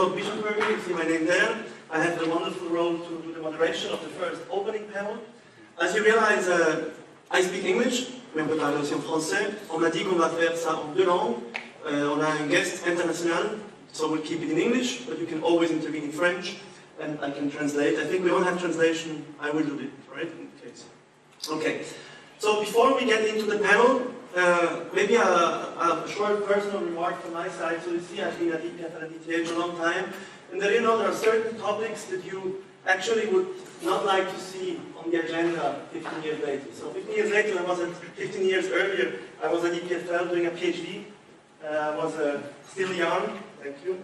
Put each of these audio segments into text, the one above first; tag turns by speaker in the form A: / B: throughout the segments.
A: Claude Bischenberger, you see my name there. I have the wonderful role to do the moderation of the first opening panel. As you realize, I speak English, mais on peut parler aussi en français. On m'a dit qu'on va faire ça en deux langues. On a un guest international, so we'll keep it in English, but you can always intervene in French, and I can translate. I think we don't have translation, I will do it, right? In case. Okay, so before we get into the panel, maybe a short personal remark from my side. So you see, I've been at EPFL and ETH for a long time, and there, there are certain topics that you actually would not like to see on the agenda 15 years later. So 15 years later, 15 years earlier, I was at EPFL doing a PhD. I was still young, thank you.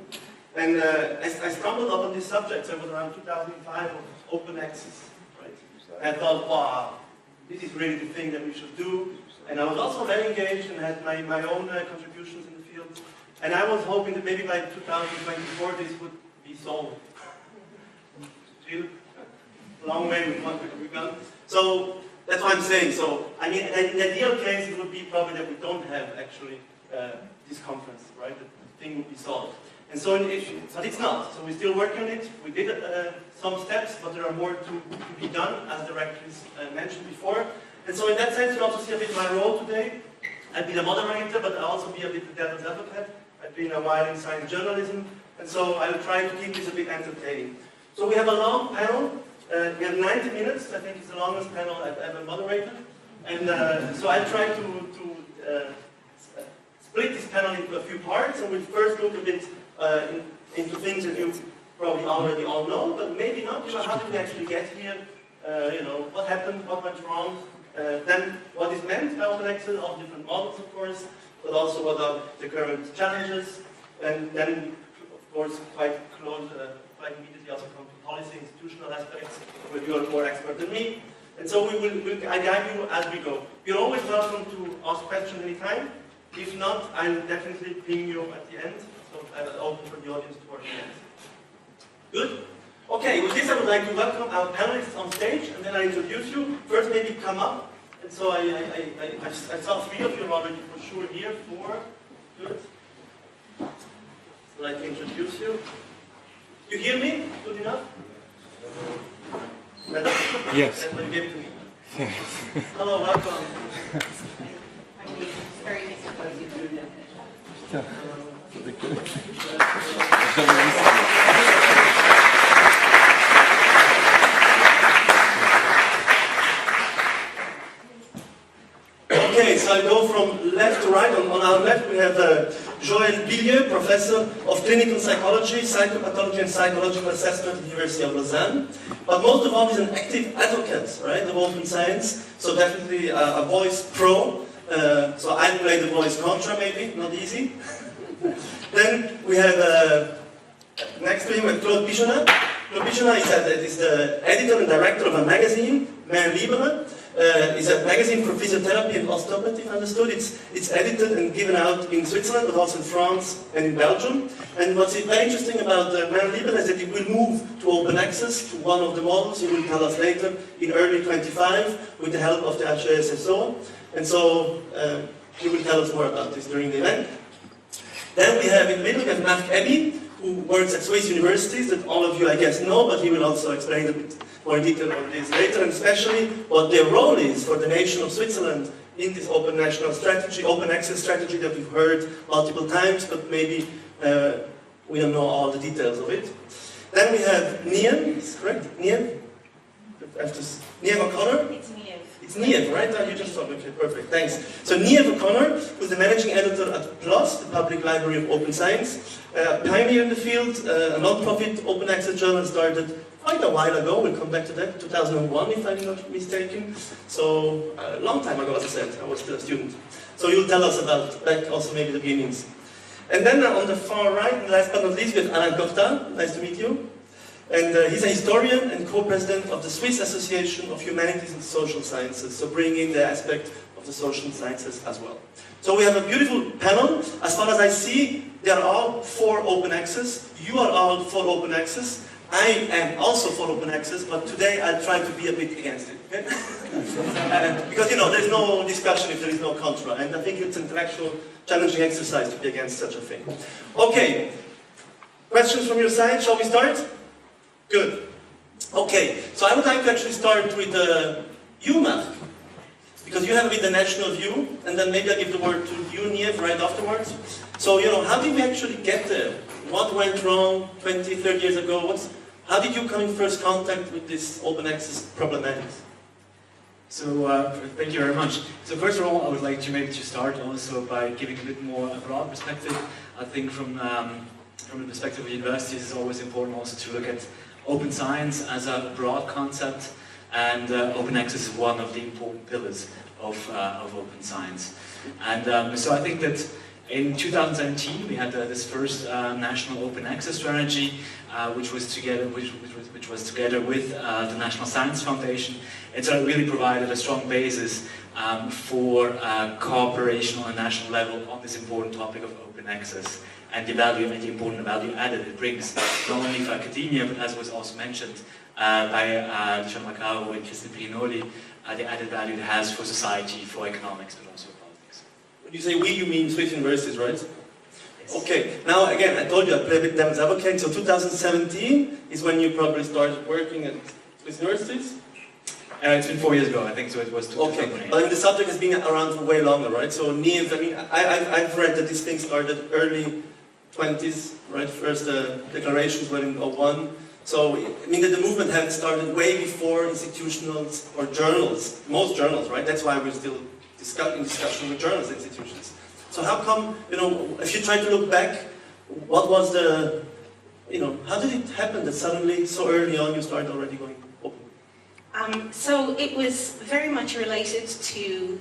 A: And I stumbled upon this subject, so it was around 2005, of open access. Right? And I thought, wow, this is really the thing that we should do. And I was also very engaged and had my own contributions in the field. And I was hoping that maybe by 2024 this would be solved. Still a long way with what we've done. So that's what I'm saying. So I mean, in the ideal case, it would be probably that we don't have actually this conference, right? The thing would be solved. And so, but it's not. So we're still working on it. We did some steps, but there are more to be done, as the rectors mentioned before. And so in that sense, you also see a bit my role today. I'd be the moderator, but I'll also be a bit the devil's advocate. I've been a while in science journalism, and so I'll try to keep this a bit entertaining. So we have a long panel. We have 90 minutes. I think it's the longest panel I've ever moderated. And so I'll try to split this panel into a few parts, and we'll first look a bit into things that you probably already all know, but maybe not. How did we actually get here? What happened? What went wrong? Then what is meant by open access, all different models, of course, but also what are the current challenges, and then, of course, quite immediately also come to policy, institutional aspects, where you are more expert than me. And so I guide you as we go. You're always welcome to ask questions anytime. If not, I'll definitely ping you at the end, so I'll open for the audience towards the end. Good? Okay, with this I would like to welcome our panelists on stage, and then I introduce you. First, maybe come up. And so I saw three of you already for sure here. Four. Good. So I'd like to introduce you. You hear me? Good enough?
B: Yes.
A: Then you give it to me. Hello, welcome.
C: Very nice to
A: Okay, so I go from left to right. On our left we have Joël Billieux, Professor of Clinical Psychology, Psychopathology and Psychological Assessment at the University of Lausanne. But most of all, he's an active advocate, right, of open science, so definitely a voice pro. So I play the voice contra, maybe, not easy. Then we have, next to him, we have Claude Bischenberger. Claude Bischenberger is the editor and director of a magazine, Main Libre. It's a magazine for physiotherapy and osteopathy, if I understood. It's edited and given out in Switzerland, but also in France and in Belgium. And what's very interesting about Main Libre is that it will move to open access to one of the models, he will tell us later, in early 25, with the help of the HES-SO. And so he will tell us more about this during the event. Then we have in the middle, we have Marc Ebby, who works at Swiss universities, that all of you, I guess, know, but he will also explain a bit more in detail on this later, and especially what their role is for the nation of Switzerland in this open national strategy, open access strategy that we've heard multiple times, but maybe we don't know all the details of it. Then we have Niamh, is correct? Niamh? Niamh O'Connor?
C: It's Niamh.
A: It's Niamh, right? Oh, you just told me. Okay, perfect, thanks. So Niamh O'Connor, who's the managing editor at PLOS, the Public Library of Open Science, a pioneer in the field, a non-profit open access journal started quite a while ago. We'll come back to that, 2001 if I'm not mistaken. So a long time ago, as I said, I was still a student. So you'll tell us about back also maybe the beginnings. And then on the far right, last but not least, we have Alain Corta. Nice to meet you. And he's a historian and co-president of the Swiss Association of Humanities and Social Sciences, so bringing the aspect of the social sciences as well. So we have a beautiful panel. As far as I see, they are all for open access. You are all for open access. I am also for open access, but today I'll try to be a bit against it. Okay? Because, there's no discussion if there is no contra, and I think it's an intellectual challenging exercise to be against such a thing. Okay. Questions from your side? Shall we start? Good. Okay, so I would like to actually start with you, Marc, because you have a bit the national view, and then maybe I'll give the word to you, Niev, right afterwards. So, how did we actually get there? What went wrong 20, 30 years ago? How did you come in first contact with this open access problematics?
B: So, thank you very much. So first of all, I would like to maybe start also by giving a bit more a broad perspective. I think from the perspective of universities, it's always important also to look at open science as a broad concept, and open access is one of the important pillars of open science. And so I think that in 2017 we had this first national open access strategy, which was together with the National Science Foundation. And so it really provided a strong basis for cooperation on a national level on this important topic of open access and the value and the important value added it brings, not only for academia, but as was also mentioned by Gianmarco and Christine Pignoli, the added value it has for society, for economics, but also politics.
A: When you say we, you mean Swiss universities, right?
B: Yes.
A: Okay, now again, I told you I play a bit devil's advocate, so 2017 is when you probably started working at Swiss universities?
B: It's been 4 years ago, I think, so it was 2008.
A: Okay, but I mean, the subject has been around for way longer, right? So Niev, I mean, I've read that this thing started early 20s, right? First declarations were in 01. So, I mean, that the movement had started way before institutionals or journals, most journals, right? That's why we're still in discussion with journals institutions. So how come, if you try to look back, what was the, how did it happen that suddenly, so early on, you started already going open?
C: So it was very much related to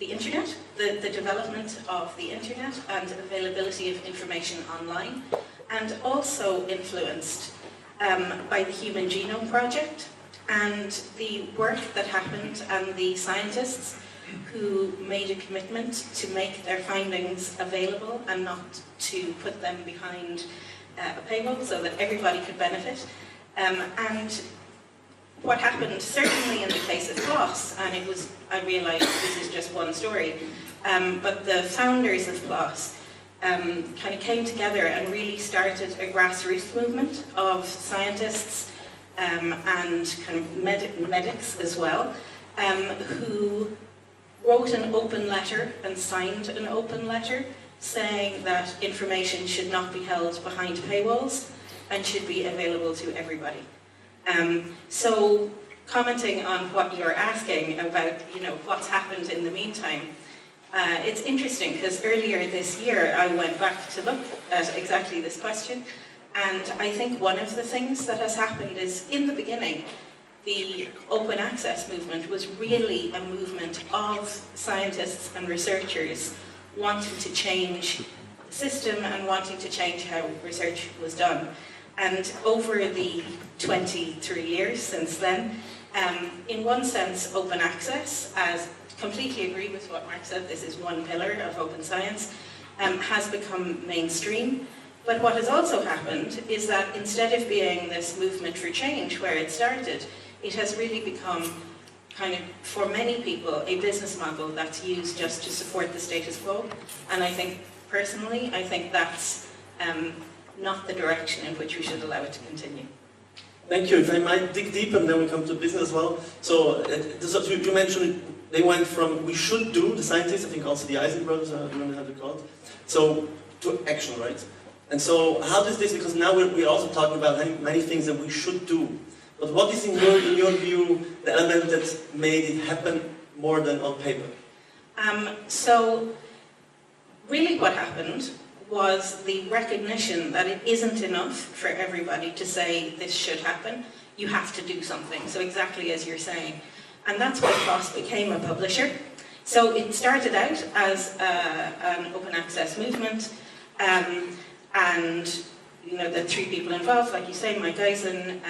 C: the internet, the development of the internet and availability of information online, and also influenced by the Human Genome Project and the work that happened and the scientists who made a commitment to make their findings available and not to put them behind a paywall so that everybody could benefit. And what happened, certainly in the case of PLOS, and I realised this is just one story, but the founders of PLOS kind of came together and really started a grassroots movement of scientists and kind of medics as well, who wrote an open letter and signed an open letter saying that information should not be held behind paywalls and should be available to everybody. So commenting on what you're asking about, what's happened in the meantime, it's interesting because earlier this year I went back to look at exactly this question, and I think one of the things that has happened is, in the beginning, the open access movement was really a movement of scientists and researchers wanting to change the system and wanting to change how research was done. And over the 23 years since then, in one sense, open access, as completely agree with what Mark said, this is one pillar of open science, has become mainstream. But what has also happened is that instead of being this movement for change where it started, it has really become kind of, for many people, a business model that's used just to support the status quo. And I think, personally, that's not the direction in which we should allow it to continue.
A: Thank you. If I might dig deep and then we come to business as well. So, you mentioned they went from we should do, the scientists, I think also the Eisen brothers, I don't know how they're called, so to action, right? And so how does this, because now we're also talking about many things that we should do. But what is in your view the element that made it happen more than on paper?
C: So really what happened was the recognition that it isn't enough for everybody to say this should happen. You have to do something. So exactly as you're saying. And that's why PLOS became a publisher. So it started out as an open access movement, and the three people involved, like you say, Mike Eisen,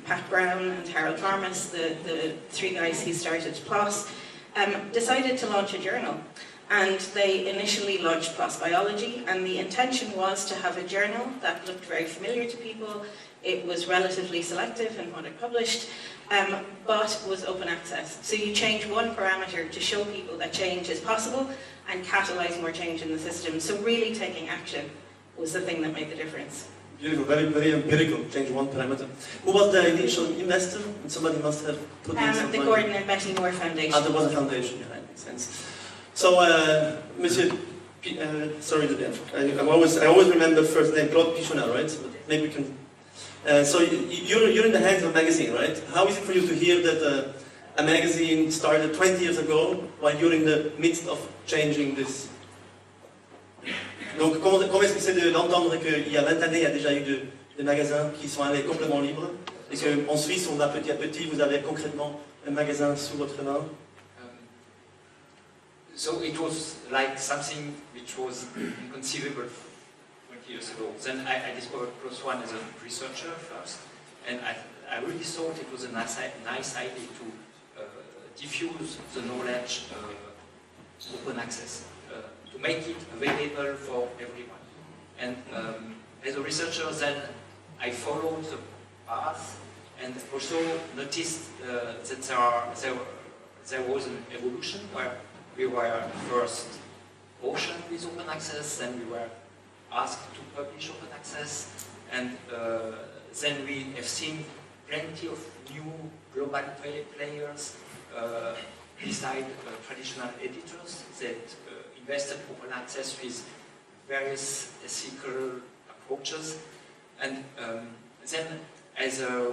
C: Pat Brown and Harold Farmas, the three guys who started PLOS, decided to launch a journal. And they initially launched PLOS Biology, and the intention was to have a journal that looked very familiar to people. It was relatively selective in what it published, but was open access. So you change one parameter to show people that change is possible and catalyze more change in the system. So really taking action was the thing that made the difference.
A: Beautiful, very, very empirical, change one parameter. Who was the initial investor? Somebody must have put in some
C: The
A: money.
C: Gordon and Betty Moore Foundation.
A: Ah, there was a foundation, yeah, that makes sense. So, Monsieur, sorry, I always remember the first name, Claude Pichonel, right? But maybe we can... so you're in the hands of a magazine, right? How is it for you to hear that a magazine started 20 years ago while you're in the midst of changing this? Donc, comment est-ce que c'est d'entendre qu'il y a 20 années, il y a déjà eu des magasins qui sont allés complètement libres et qu'en Suisse, on va petit à petit, vous avez concrètement un magasin sous votre main?
D: So it was like something which was inconceivable 20 years ago. Then I discovered Plus One as a researcher first, and I really thought it was a nice idea to diffuse the knowledge open access, to make it available for everyone. And as a researcher, then I followed the path and also noticed that there was an evolution where we were first cautioned with open access, then we were asked to publish open access, and then we have seen plenty of new global players beside traditional editors that invested open access with various ethical approaches. And then as a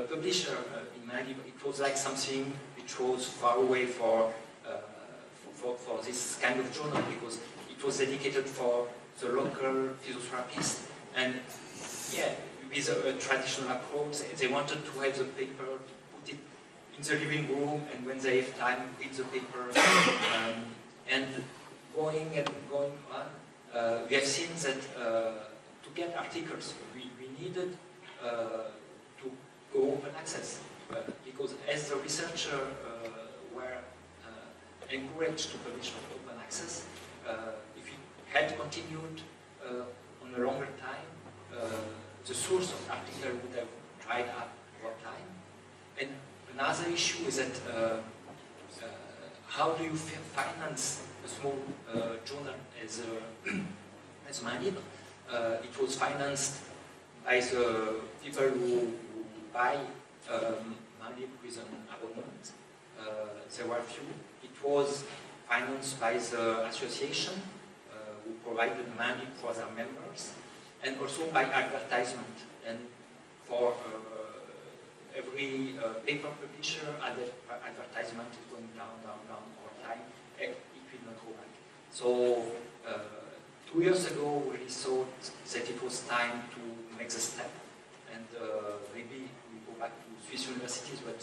D: publisher in Mali, it was like something which was far away for this kind of journal, because it was dedicated for the local physiotherapists, and yeah, with a traditional approach, they wanted to have the paper, put it in the living room, and when they have time, read the paper. And going on, we have seen that to get articles, we needed to go open access, because as the researcher were encouraged to publish on open access, if it had continued on a longer time, the source of article would have dried up over time. And another issue is that how do you finance a small journal as Mali? It was financed by the people who buy Mali with an abonnement. There were few. It was financed by the association who provided money for their members, and also by advertisement. And for every paper publisher, advertisement is going down over time. It will not go back. So 2 years ago, we thought that it was time to make the step, and maybe we go back to Swiss universities, but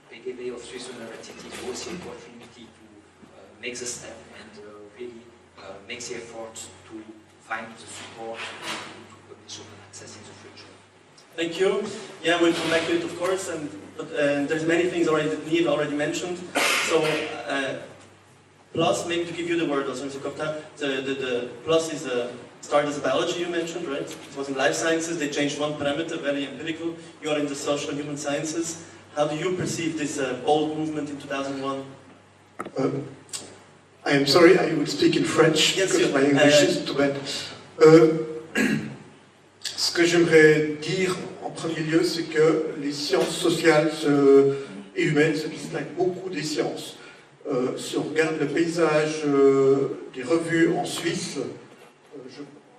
D: PGB of Swiss universities was the opportunity to make the step and really make the effort to find the support to publish open access in the future.
A: Thank you. Yeah, we'll come back to it, of course, but there's many things already that Neil already mentioned. So, Plus, maybe to give you the word also, Mr. Kopta, the Plus is started as biology, you mentioned, right? It was in life sciences, they changed one parameter, very empirical. You are in the social and human sciences. How do you perceive this bold movement in 2001?
E: I am sorry, I will speak in French,
A: yes,
E: because my English is too bad. Ce que j'aimerais dire en premier lieu, c'est que les sciences sociales et humaines se distinguent beaucoup des sciences. Si on regarde le paysage des revues en Suisse,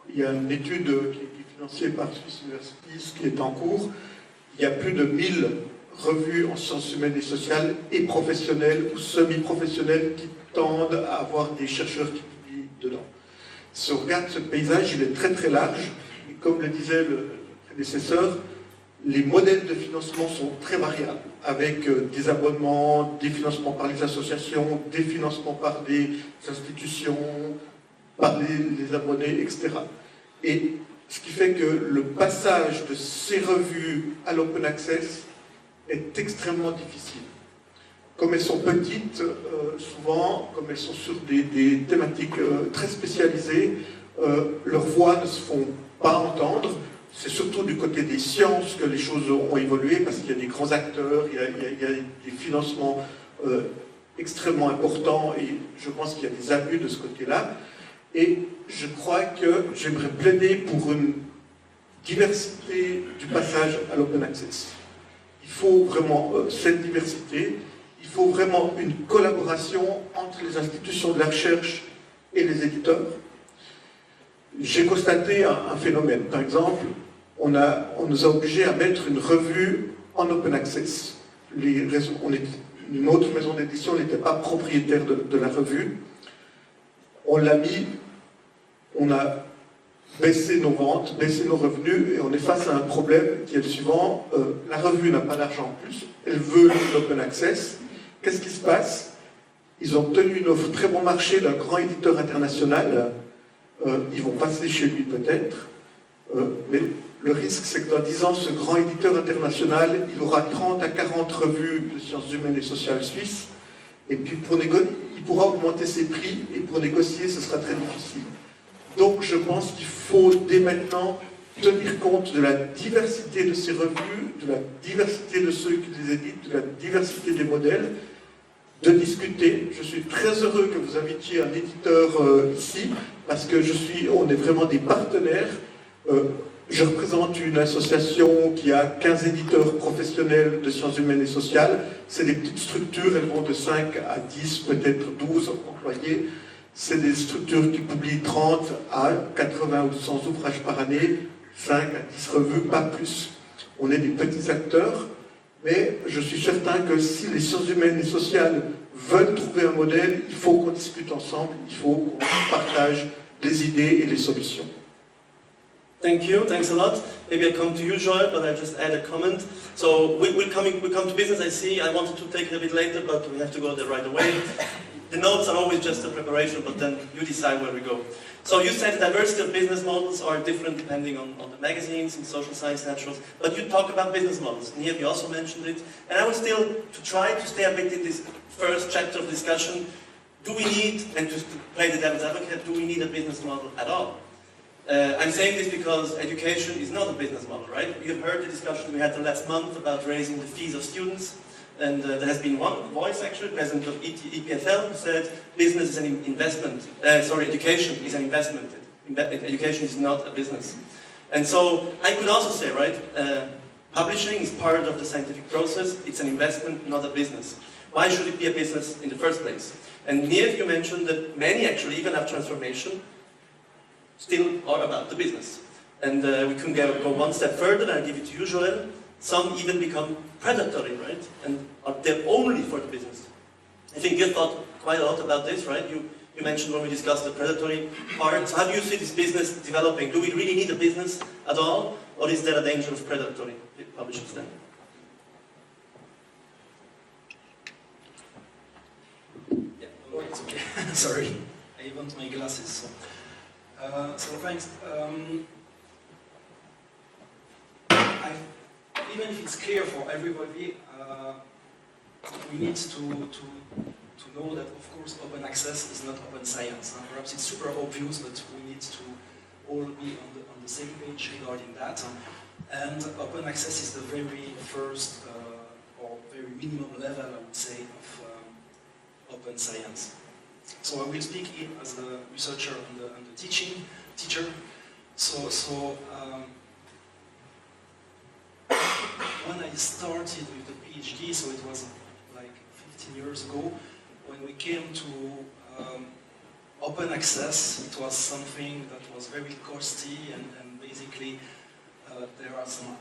E: il y a une étude qui est financée par Swiss Universities qui est en cours. Il y a plus de 1000 revues en sciences humaines et sociales et professionnelles ou semi-professionnelles qui tendent à avoir des chercheurs qui publient dedans. Si on regarde ce paysage, il est très très large. Et comme le disait le prédécesseur, les modèles de financement sont très variables, avec des abonnements, des financements par les associations, des financements par des institutions, par les abonnés, etc. Et ce qui fait que le passage de ces revues à l'open access est extrêmement difficile. Comme elles sont petites, souvent, comme elles sont sur des thématiques très spécialisées, leurs voix ne se font pas entendre. C'est surtout du côté des sciences que les choses ont évolué, parce qu'il y a des grands acteurs, il y a des financements extrêmement importants, et je pense qu'il y a des abus de ce côté-là. Et je crois que j'aimerais plaider pour une diversité du passage à l'open access. Il faut vraiment cette diversité, il faut vraiment une collaboration entre les institutions de la recherche et les éditeurs. J'ai constaté un phénomène. Par exemple, on nous a obligés à mettre une revue en open access. Une autre maison d'édition n'était pas propriétaire de la revue. On l'a mis, on a baissé nos ventes, baissé nos revenus, et on est face à un problème qui est le suivant. La revue n'a pas d'argent en plus, elle veut l'open access. Qu'est-ce qui se passe? Ils ont obtenu une offre très bon marché d'un grand éditeur international. Ils vont passer chez lui peut-être, mais le risque c'est que dans 10 ans, ce grand éditeur international, il aura 30 à 40 revues de sciences humaines et sociales suisses, et puis il pourra augmenter ses prix, et pour négocier, ce sera très difficile. Donc je pense qu'il faut dès maintenant tenir compte de la diversité de ces revues, de la diversité de ceux qui les éditent, de la diversité des modèles, de discuter. Je suis très heureux que vous invitiez un éditeur ici, parce que on est vraiment des partenaires. Je représente une association qui a 15 éditeurs professionnels de sciences humaines et sociales. C'est des petites structures, elles vont de 5 à 10, peut-être 12 employés. C'est des structures qui publient 30 à 80 ou 100 ouvrages par année, 5 à 10 revues, pas plus. On est des petits acteurs, mais je suis certain que si les sciences humaines et sociales veulent trouver un modèle, il faut qu'on discute ensemble, il faut qu'on partage les idées et les solutions.
A: Thank you, thanks a lot. Maybe I come to you, Joel, but I just add a comment. So we come to business, I see. I wanted to take it a bit later, but we have to go there right away. The notes are always just a preparation, but then you decide where we go. So you said the diversity of business models are different depending on the magazines and social science naturals, but you talk about business models, and here you also mentioned it. And I would still, to try to stay a bit in this first chapter of discussion, do we need, and to play the devil's advocate, do we need a business model at all? I'm saying this because education is not a business model, right? You've heard the discussion we had the last month about raising the fees of students, and there has been one voice, actually, president of EPFL, who said business is an investment, education is an investment. Education is not a business. And so I could also say, right, publishing is part of the scientific process, it's an investment, not a business. Why should it be a business in the first place? And Niev, you mentioned that many actually, even after transformation, still are about the business. And we can go one step further, and I'll give it to you, Joel. Some even become predatory, right? And are there only for the business. I think you thought quite a lot about this, right? You mentioned when we discussed the predatory part. How do you see this business developing? Do we really need a business at all? Or is there a danger of predatory publishers then?
F: Yeah, oh, it's okay. Sorry, I want my glasses. So thanks. Even if it's clear for everybody, we need to know that, of course, open access is not open science. Perhaps it's super obvious, but we need to all be on the same page regarding that. And open access is the very first or very minimum level, I would say, of open science. So I will speak here as a researcher and the teacher. So when I started with the PhD, so it was like 15 years ago, when we came to open access, it was something that was very costly and basically there are some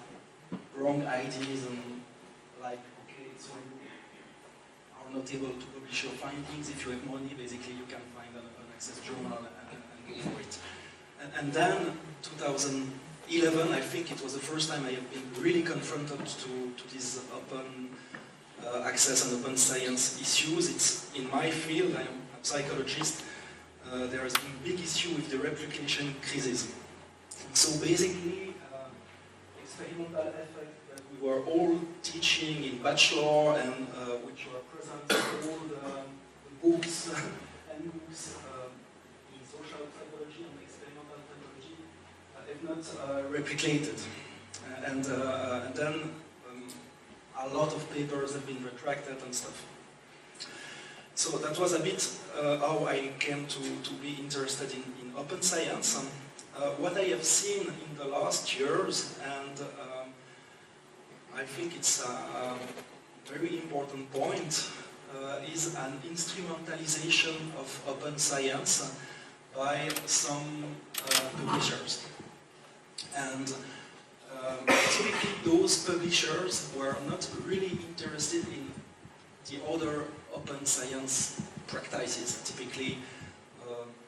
F: wrong ideas and like, okay, so you are not able to publish your findings. If you have money, basically you can find an open access journal and go for it. And then 2011, I think it was the first time I have been really confronted to these open access and open science issues. It's in my field, I am a psychologist, there has been a big issue with the replication crisis. So basically, experimental effect that we were all teaching in bachelor and which were present in all the books and books in social psychology and experimental psychology have not replicated. And then a lot of papers have been retracted and stuff. So that was a bit how I came to be interested in open science. what I have seen in the last years, and I think it's a very important point, is an instrumentalization of open science by some publishers. And typically those publishers were not really interested in the other open science practices, typically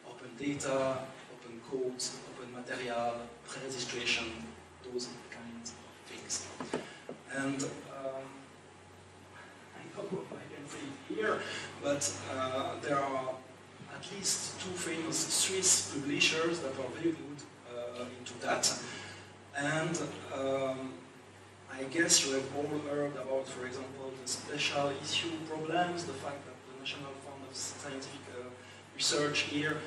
F: open data, open codes, open material, pre-registration, those kinds of things. And I don't know if I can say it here, but there are at least two famous Swiss publishers that are very good into that. And I guess you have all heard about, for example, the special issue problems, the fact that the National Fund of Scientific Research here,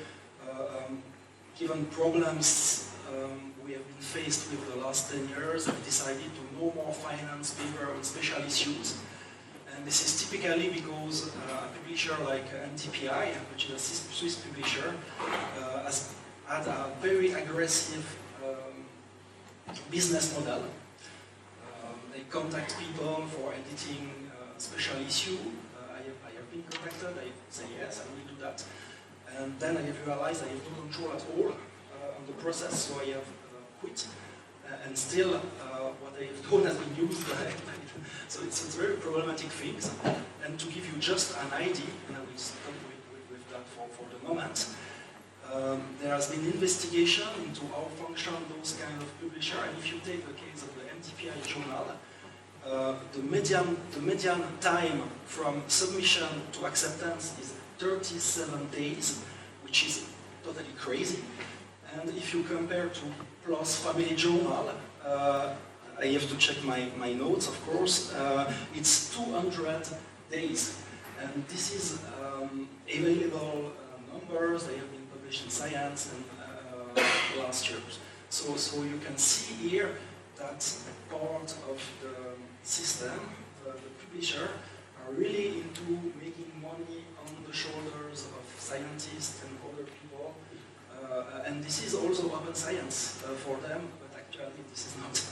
F: given problems we have been faced with the last 10 years, have decided to no more finance paper on special issues. And this is typically because a publisher like NTPI, which is a Swiss publisher, has had a very aggressive business model. They contact people for editing special issue. I have been contacted, I say yes, I will do that. And then I have realized I have no control at all on the process, so I have quit. And still, what I have done has been used. So it's very problematic things. And to give you just an idea, and I will stop with that for the moment, there has been investigation into how function those kind of publishers. And if you take the case of the MTPI journal, the median time from submission to acceptance is 37 days, which is totally crazy. And if you compare to PLOS Family Journal, I have to check my notes, of course, it's 200 days. And this is available numbers, they have been published in Science and last year. So you can see here that part of the system, the publisher, are really into making money on the shoulders of scientists and other people. And this is also open science for them, but actually this is not.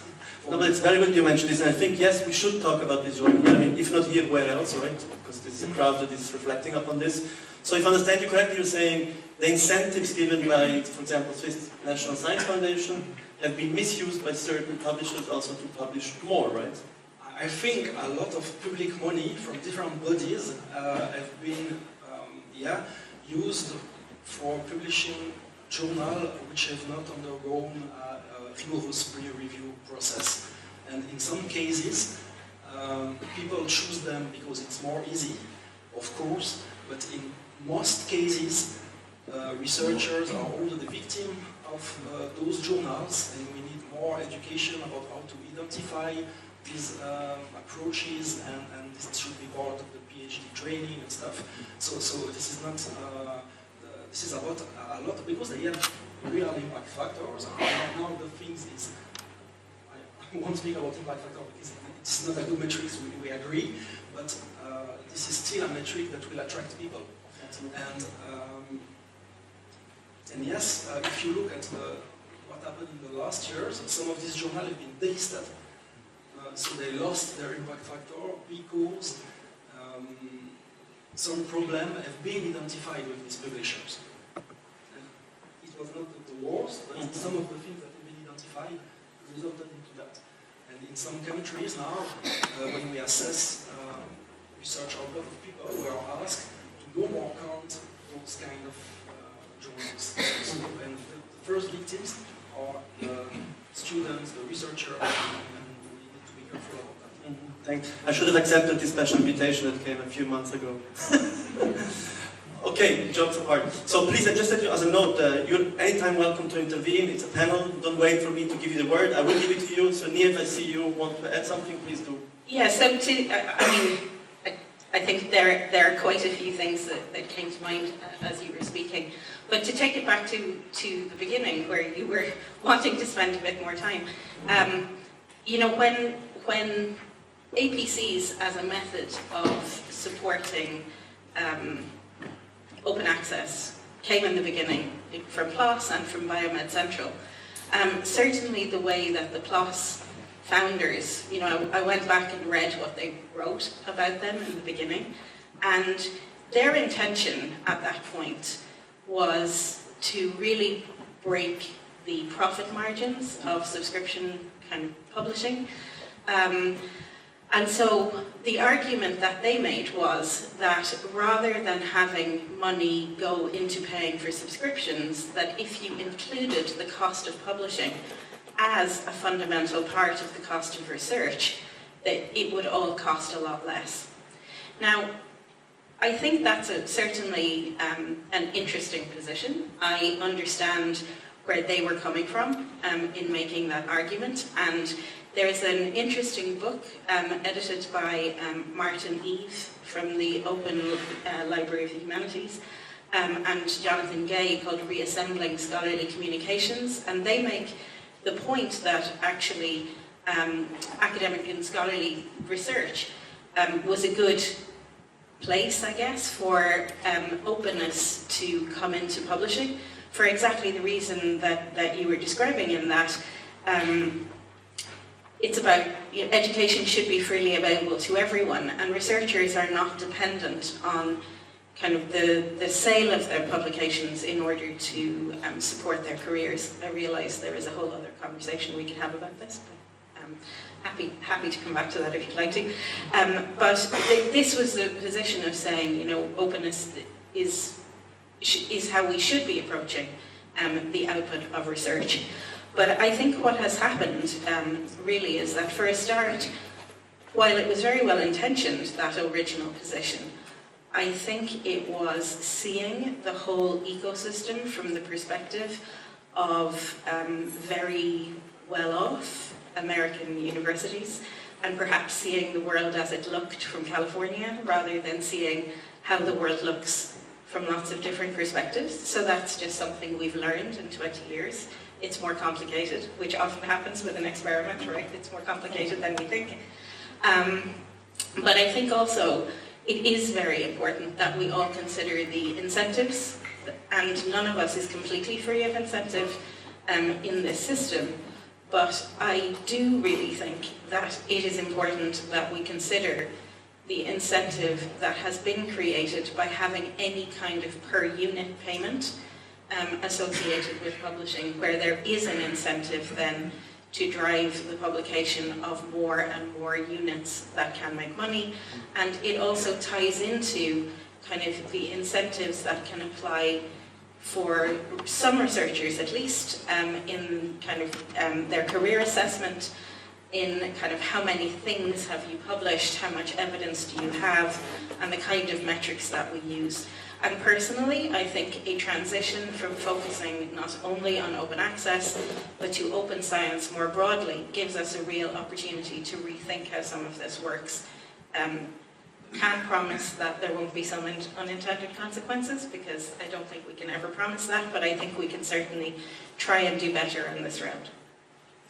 A: No, but it's very good you mentioned this, and I think, yes, we should talk about this joint here. I mean, if not here, where else, right? Because this is a crowd that is reflecting upon this. So if I understand you correctly, you're saying the incentives given by, for example, Swiss National Science Foundation have been misused by certain publishers also to publish more, right?
F: I think a lot of public money from different bodies have been used for publishing journals which have not undergone a rigorous peer review process. And in some cases, people choose them because it's more easy, of course, but in most cases, researchers are also the victim of those journals, and we need more education about how to identify these approaches, and this should be part of the PhD training and stuff. So this is not, this is about a lot, because they have real impact factors. Now the things is, I won't speak about impact factor because it's not a good metric, we agree, but this is still a metric that will attract people. And yes, if you look at what happened in the last years, some of these journals have been delisted. So they lost their impact factor because some problems have been identified with these publishers. And it was not the worst, but some of the things that have been identified resulted into that. And in some countries now, when we assess research output of people, we are asked to no more count those kind of journals. And the first victims are the students, the researchers, and we need to be careful about that.
A: Thanks. I should have accepted this special invitation that came a few months ago. Okay, jokes apart. So please, just as a note, you're anytime welcome to intervene. It's a panel. Don't wait for me to give you the word. I will give it to you. So Nia, if I see you want to add something, please do.
C: Yeah, so I think there are quite a few things that came to mind as you were speaking. But to take it back to the beginning, where you were wanting to spend a bit more time, you know, when APCs as a method of supporting open access came in the beginning from PLOS and from Biomed Central. Certainly the way that the PLOS founders, I went back and read what they wrote about them in the beginning, and their intention at that point was to really break the profit margins of subscription kind of publishing. And so the argument that they made was that rather than having money go into paying for subscriptions, that if you included the cost of publishing as a fundamental part of the cost of research, that it would all cost a lot less. Now, I think that's certainly an interesting position. I understand where they were coming from in making that argument, and there's an interesting book edited by Martin Eve from the Open Library of the Humanities and Jonathan Gay, called Reassembling Scholarly Communications, and they make the point that actually academic and scholarly research was a good place, I guess, for openness to come into publishing, for exactly the reason that you were describing, in that it's about education should be freely available to everyone, and researchers are not dependent on kind of the sale of their publications in order to support their careers. I realise there is a whole other conversation we could have about this, but happy to come back to that if you'd like to. But this was the position of saying, openness is how we should be approaching the output of research. But I think what has happened really is that, for a start, while it was very well intentioned, that original position, I think it was seeing the whole ecosystem from the perspective of very well-off American universities, and perhaps seeing the world as it looked from California, rather than seeing how the world looks from lots of different perspectives. So that's just something we've learned in 20 years. It's more complicated, which often happens with an experiment, right? It's more complicated than we think. But I think also it is very important that we all consider the incentives, and none of us is completely free of incentive in this system. But I do really think that it is important that we consider the incentive that has been created by having any kind of per unit payment associated with publishing, where there is an incentive then to drive the publication of more and more units that can make money. And it also ties into kind of the incentives that can apply for some researchers, at least, in kind of their career assessment, in kind of how many things have you published, how much evidence do you have, and the kind of metrics that we use. And personally, I think a transition from focusing not only on open access, but to open science more broadly, gives us a real opportunity to rethink how some of this works. Can't promise that there won't be some unintended consequences, because I don't think we can ever promise that, but I think we can certainly try and do better in this round.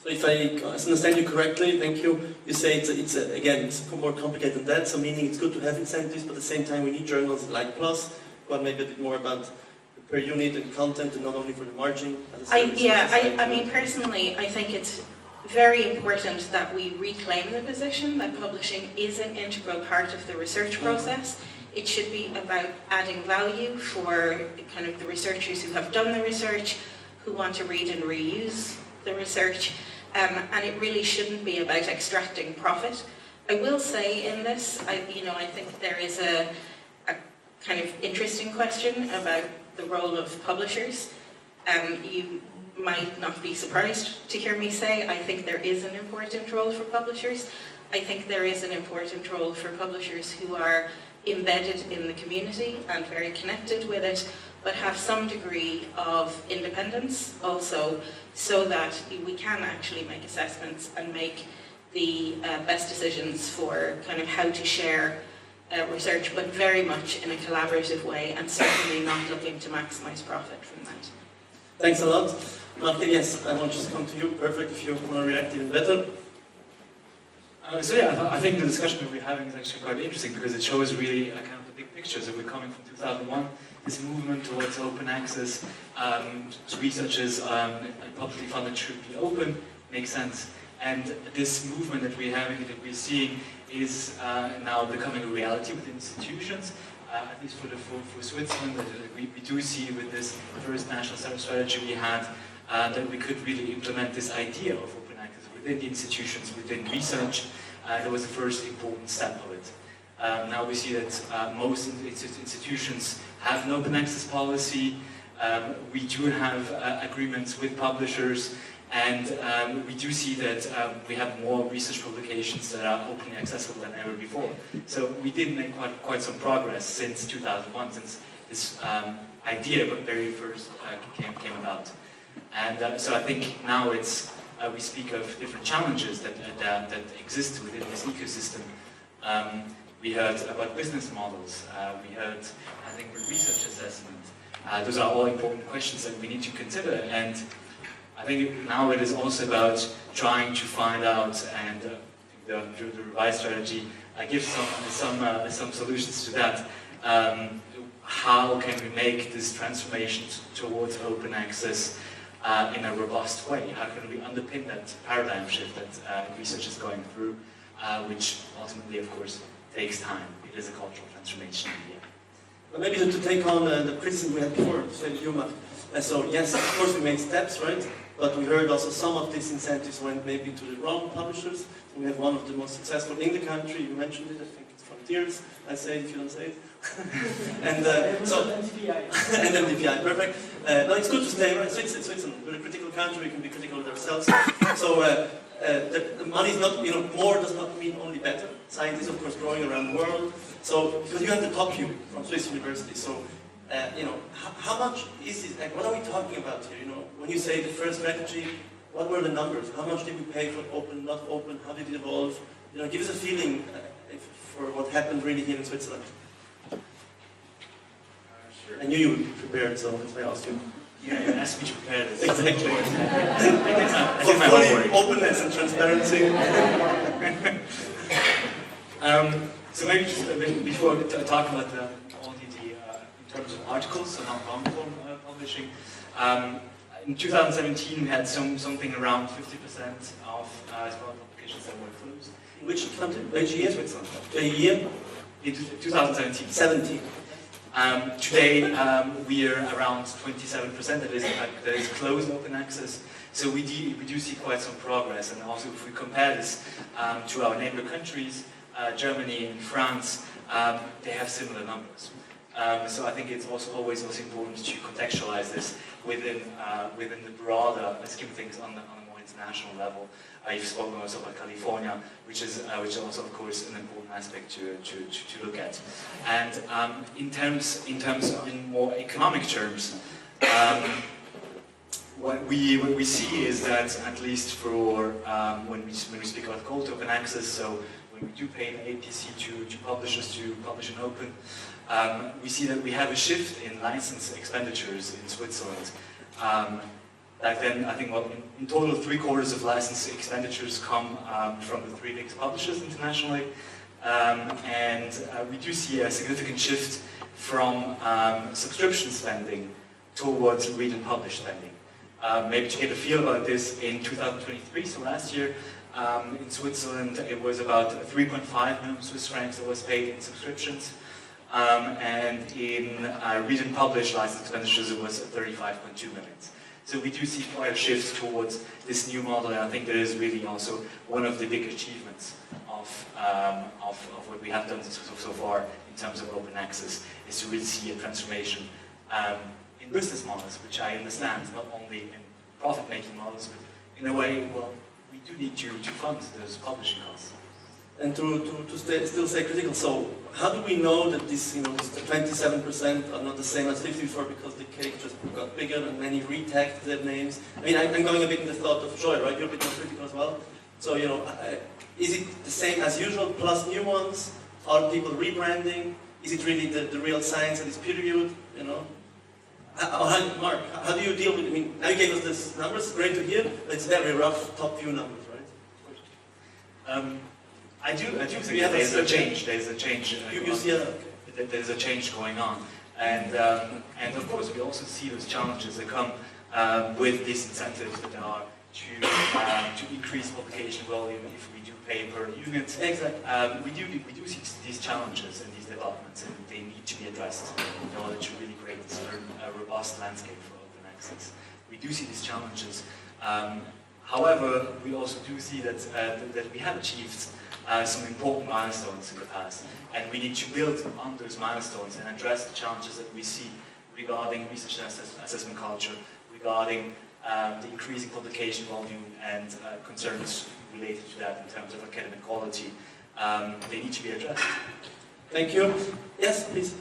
A: So if I understand you correctly, thank you, you say it's more complicated than that, so meaning it's good to have incentives, but at the same time we need journals like PLOS, who are maybe a bit more about the per unit and content, and not only for the margin.
C: I mean, personally, I think it's very important that we reclaim the position that publishing is an integral part of the research process. It should be about adding value for kind of the researchers who have done the research, who want to read and reuse the research, and it really shouldn't be about extracting profit. I will say in this, I think there is a kind of interesting question about the role of publishers. You might not be surprised to hear me say I think there is an important role for publishers. I think there is an important role for publishers who are embedded in the community and very connected with it, but have some degree of independence also, so that we can actually make assessments and make the best decisions for kind of how to share research, but very much in a collaborative way, and certainly not looking to maximize profit from that.
A: Thanks a lot. Martin, yes, I want to just come to you. Perfect, if you want to react even better.
B: So yeah, I think the discussion that we're having is actually quite interesting, because it shows really a kind of the big picture picture. So we're coming from 2001, this movement towards open access, researchers publicly funded should be open, makes sense. And this movement that we're having, that we're seeing, is now becoming a reality within institutions. At least for Switzerland, we do see with this first national strategy we had that we could really implement this idea of open access within the institutions, within research. That was the first important step of it. Now we see that most institutions have an open access policy. We do have agreements with publishers, and we do see that we have more research publications that are openly accessible than ever before. So we did make quite some progress since 2001, since this idea very first came about. And so I think now it's we speak of different challenges that exist within this ecosystem. We heard about business models. We heard, I think, research assessment. Those are all important questions that we need to consider. And I think now it is also about trying to find out, and the revised strategy gives some solutions to that. How can we make this transformation towards open access in a robust way? How can we underpin that paradigm shift that research is going through, which ultimately, of course, takes time. It is a cultural transformation in the end.
A: Well, maybe to take on the criticism we had before, said Yuma. So yes, of course we made steps, right? But we heard also some of these incentives went maybe to the wrong publishers. We have one of the most successful in the country. You mentioned it. I think it's Frontiers. I say it if you don't say it. And MDPI, perfect. No, it's good to stay, right? Switzerland. We're a critical country. We can be critical of ourselves. So the money is not, more does not mean only better. Science is of course growing around the world. So because you have the top view from Swiss University, so how much is it? Like, what are we talking about here? When you say the first strategy, what were the numbers? How much did we pay for open, not open? How did it evolve? Give us a feeling for what happened really here in Switzerland.
D: Sure.
A: I knew you would be prepared, so that's why I asked you.
B: Yeah, you asked me to prepare this.
A: Exactly.
B: I did my
A: For
B: homework.
A: openness and transparency.
B: So maybe just a bit before we talk about in terms of articles, so not long-form publishing. In 2017, we had something around 50% of scholarly publications that were closed.
A: In which country? Which year?
B: Switzerland.
A: The year?
B: In 2017.
A: 17.
B: Today, we are around 27% that is closed open access. So we do see quite some progress. And also, if we compare this to our neighbor countries, Germany and France, they have similar numbers. So I think it's also always important to contextualize this within the broader scheme of things on a more international level. You've spoken also about California, which is also, of course, an important aspect to look at. And in more economic terms, what we see is that, at least for when we speak about cold open access, so when we do pay an APC to publishers to publish an open, we see that we have a shift in license expenditures in Switzerland. Back then, I think in total 3/4 of license expenditures come from the 3 biggest publishers internationally, and we do see a significant shift from subscription spending towards read and publish spending. Maybe to get a feel about this, in 2023, so last year, in Switzerland, it was about 3.5 million Swiss francs that was paid in subscriptions, and in read and publish license expenditures, it was 35.2 million. So we do see quite a shift towards this new model, and I think that is really also one of the big achievements of what we have done so far in terms of open access, is to really see a transformation in business models, which I understand not only in profit-making models, but in a way, well, we do need to fund those publishing costs.
A: And to still stay critical, so how do we know that this 27% are not the same as 54, because the cake just got bigger and many retagged their names? I mean, I'm going a bit in the thought of Joy, right? You're a bit more critical as well. So, is it the same as usual plus new ones? Are people rebranding? Is it really the real science that is peer-reviewed? Mark, how do you deal with it? I mean, now you gave us these numbers, great to hear, but it's very rough top view numbers, right?
B: I do think there is a change. There is a change.
A: You see a
B: there's a change going on. And of course, we also see those challenges that come with these incentives that are to increase publication volume if we do pay per unit.
A: Exactly.
B: We do see these challenges and these developments, and they need to be addressed in order to really create a robust landscape for open access. We do see these challenges. However, we also do see that we have achieved some important milestones in the past, and we need to build on those milestones and address the challenges that we see regarding research and assessment culture, regarding the increasing publication volume and concerns related to that in terms of academic quality. They need to be addressed.
A: Thank you. Yes, please.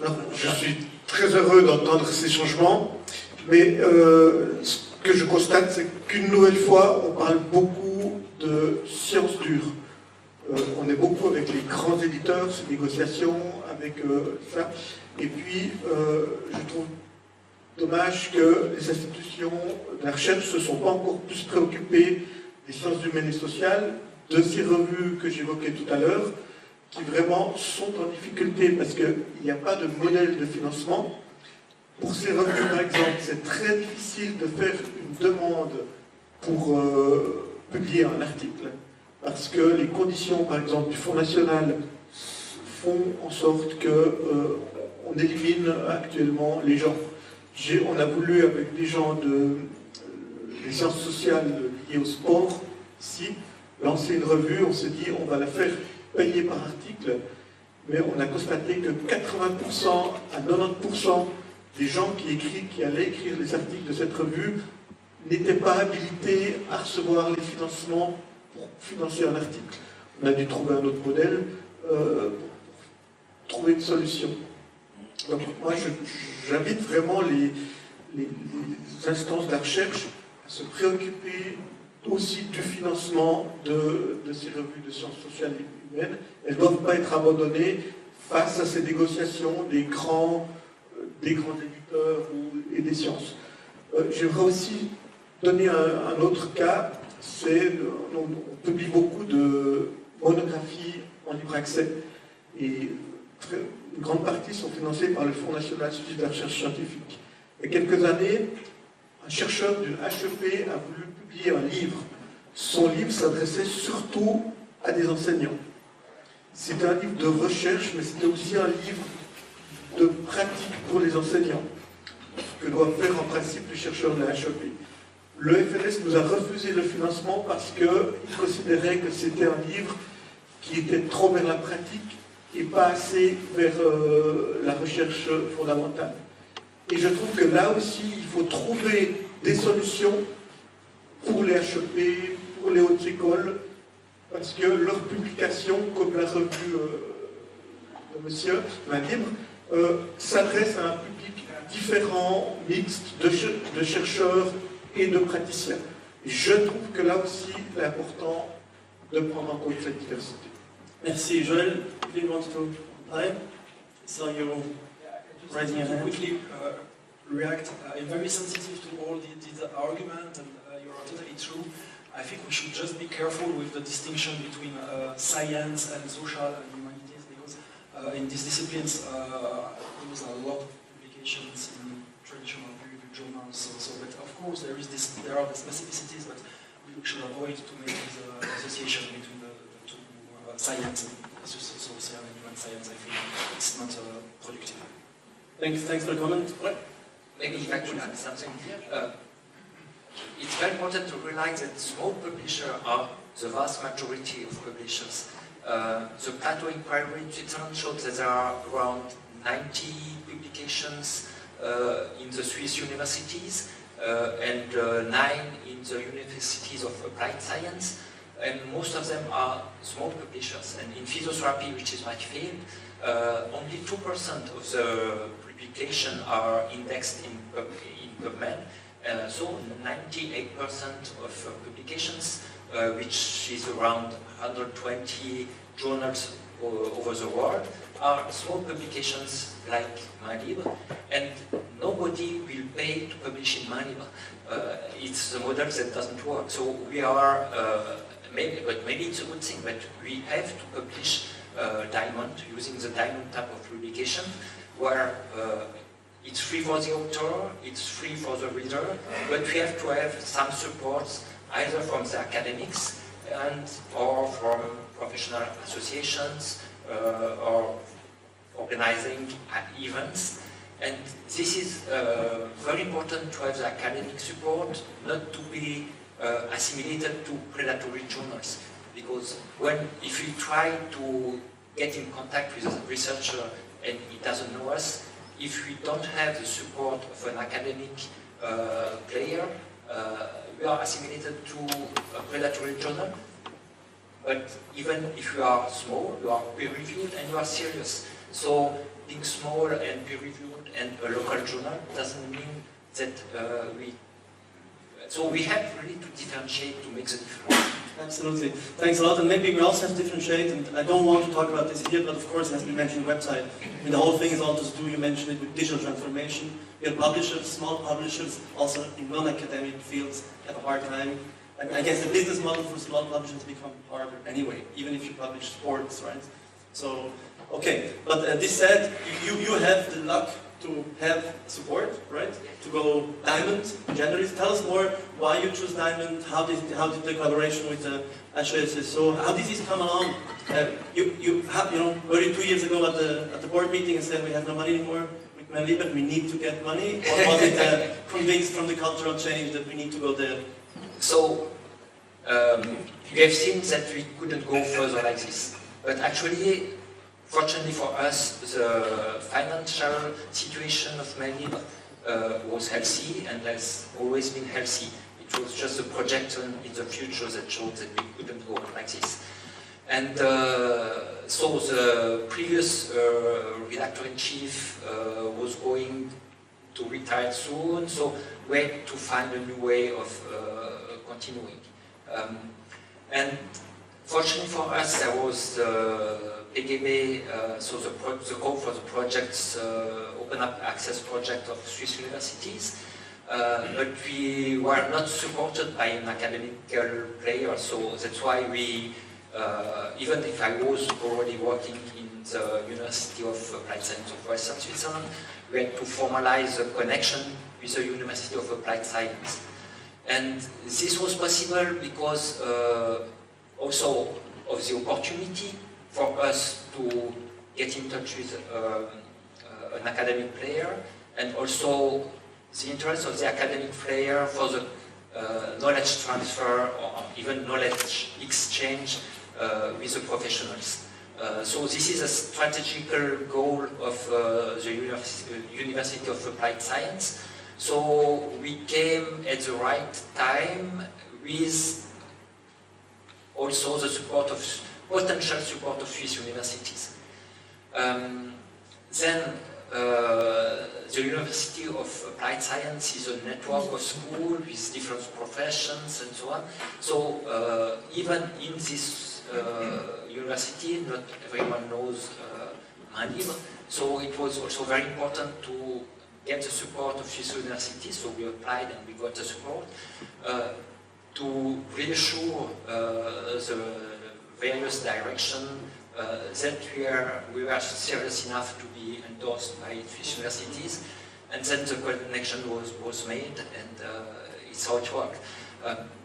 E: Alors, je suis très heureux d'entendre ces changements, mais ce que je constate, c'est qu'une nouvelle fois, on parle beaucoup de sciences dures. On est beaucoup avec les grands éditeurs, ces négociations, avec ça. Et puis, je trouve dommage que les institutions de la recherche ne se sont pas encore plus préoccupées des sciences humaines et sociales, de ces revues que j'évoquais tout à l'heure, qui vraiment sont en difficulté parce qu'il n'y a pas de modèle de financement. Pour ces revues, par exemple, c'est très difficile de faire une demande pour publier un article, parce que les conditions, par exemple, du Fonds national font en sorte qu'on élimine actuellement les gens. On a voulu, avec des gens des sciences sociales liées au sport, ici, lancer une revue. On s'est dit, on va la faire payer par article, mais on a constaté que 80% à 90% des gens qui allaient écrire les articles de cette revue n'étaient pas habilités à recevoir les financements pour financer un article. On a dû trouver un autre modèle pour trouver une solution. Donc moi, j'invite vraiment les instances de la recherche à se préoccuper aussi du financement de ces revues de sciences sociales et humaines. Elles ne doivent pas être abandonnées face à ces négociations des grands éditeurs et des sciences. J'aimerais aussi donner un autre cas, on publie beaucoup de monographies en libre accès, et une grande partie sont financées par le Fonds national suisse de la recherche scientifique. Il y a quelques années, un chercheur du HEP a voulu publier un livre. Son livre s'adressait surtout à des enseignants. C'était un livre de recherche, mais c'était aussi un livre de pratique pour les enseignants, ce que doivent faire en principe les chercheurs de la HEP. Le FNS nous a refusé le financement parce qu'il considérait que c'était un livre qui était trop vers la pratique et pas assez vers la recherche fondamentale. Et je trouve que là aussi, il faut trouver des solutions pour les HEP, pour les hautes écoles, parce que leurs publications, comme la revue de monsieur La Libre, s'adressent à un public différent, mixte, de chercheurs et de praticiens. Et je trouve que là aussi, il est important de prendre en compte cette diversité.
A: Merci. Joël, do you want to reply? So you're raising your hand.
F: Quickly react. I'm very sensitive to all the argument, and you're totally true. I think we should just be careful with the distinction between science and social and humanities, because in these disciplines there is a lot of publications in traditional peer-reviewed journals. But of course there are the specificities, but we should avoid to make this association between the two science and social and human science. I think it's not productive.
A: Thanks for the comment. What?
D: Maybe if I could add something here. It's very important to realize that small publishers are the vast majority of publishers. The Plateau Inquiry in Switzerland showed that there are around 90 publications in the Swiss universities and 9 in the universities of applied science, and most of them are small publishers. And in physiotherapy, which is my field, only 2% of the publications are indexed in PubMed. So 98% of publications, which is around 120 journals over the world, are small publications like MyLib, and nobody will pay to publish in MyLib. It's the model that doesn't work. So we are, maybe it's a good thing, but we have to publish Diamond, using the Diamond type of publication, where it's free for the author, it's free for the reader, but we have to have some supports either from the academics or from professional associations or organizing events. And this is very important to have the academic support, not to be assimilated to predatory journals. Because if we try to get in contact with a researcher and he doesn't know us, if we don't have the support of an academic player, we are assimilated to a predatory journal. But even if you are small, you are peer-reviewed and you are serious. So being small and peer-reviewed and a local journal doesn't mean that So we have really to differentiate to make the difference.
A: Absolutely. Thanks a lot. And maybe we also have to differentiate, and I don't want to talk about this here, but of course it has been mentioned website. I mean, the whole thing is all to do, you mentioned it, with digital transformation. We have publishers, small publishers, also in non-academic fields, have a hard time. And I guess the business model for small publishers become harder anyway, even if you publish sports, right? So, okay. But this said, you have the luck to have support, right? To go Diamond, generally. Tell us more why you choose Diamond, how did the collaboration with the HES-SO, how did this come along? Were you 2 years ago at the board meeting and said we have no money anymore with Manlieben, we need to get money? Or was it convinced from the cultural change that we need to go there?
D: So, you have seen that we couldn't go further like this. But actually, fortunately for us, the financial situation of Manlieben was healthy and has always been healthy. It was just a projection in the future that showed that we couldn't go on like this. And so the previous redactor-in-chief was going to retire soon, so we had to find a new way of continuing. And fortunately for us, there was the PGB, so the call for the project's Open Access project of Swiss universities, but we were not supported by an academic player, so that's why we, even if I was already working in the University of Applied Science of Western Switzerland, we had to formalize a connection with the University of Applied Science. And this was possible because also of the opportunity for us to get in touch with an academic player, and also the interest of the academic player for the knowledge transfer or even knowledge exchange with the professionals. So this is a strategical goal of the University of Applied Science. So we came at the right time with also the support of potential support of Swiss universities. Then the University of Applied Science is a network of schools with different professions and so on. So even in this university, not everyone knows Manlieben. So it was also very important to get the support of Swiss universities. So we applied and we got the support to reassure the various directions that we were serious enough to be endorsed by Swiss universities, and then the connection was made, and it's how it worked.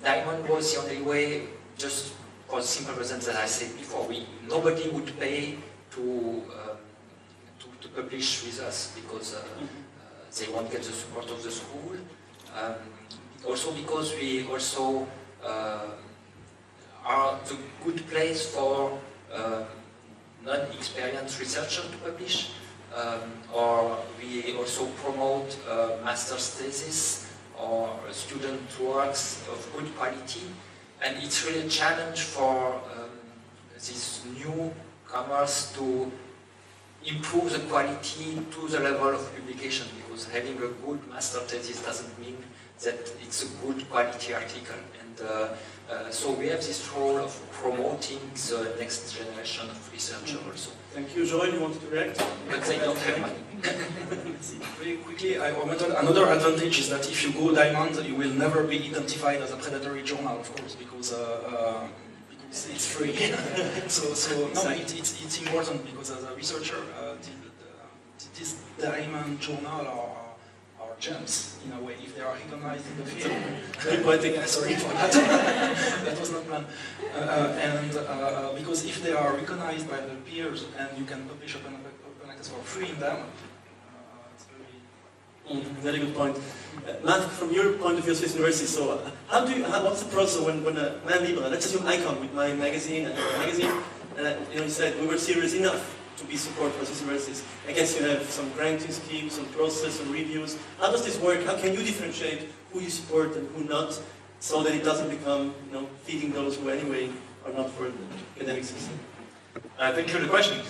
D: Diamond was the only way, just for the simple reason that I said before. Nobody would pay to publish with us because they won't get the support of the school. Also because we also are the good place for non-experienced researchers to publish, or we also promote master's thesis or student works of good quality, and it's really a challenge for these newcomers to improve the quality to the level of publication, because having a good master thesis doesn't mean that it's a good quality article. And so we have this role of promoting the next generation of researchers also.
A: Thank you. Joel, you wanted to react?
D: But they don't have money.
F: Very quickly, another advantage is that if you go Diamond, you will never be identified as a predatory journal, of course, because it's free. so no, it's important because as a researcher, these diamond journal are gems in a way if they are recognized in the field. Very poetic. Sorry for that. That was not planned. And because if they are recognized by the peers and you can publish open access for free in them, it's very.
A: Very good point. Matt, from your point of view, Swiss University, so what's the process when a man leader, let's assume I come with my magazine, and you said we were serious enough to be support for Swiss universities. I guess you have some granting schemes, some process, some reviews. How does this work? How can you differentiate who you support and who not, so that it doesn't become, feeding those who anyway are not for the academic system?
B: Thank you for the question.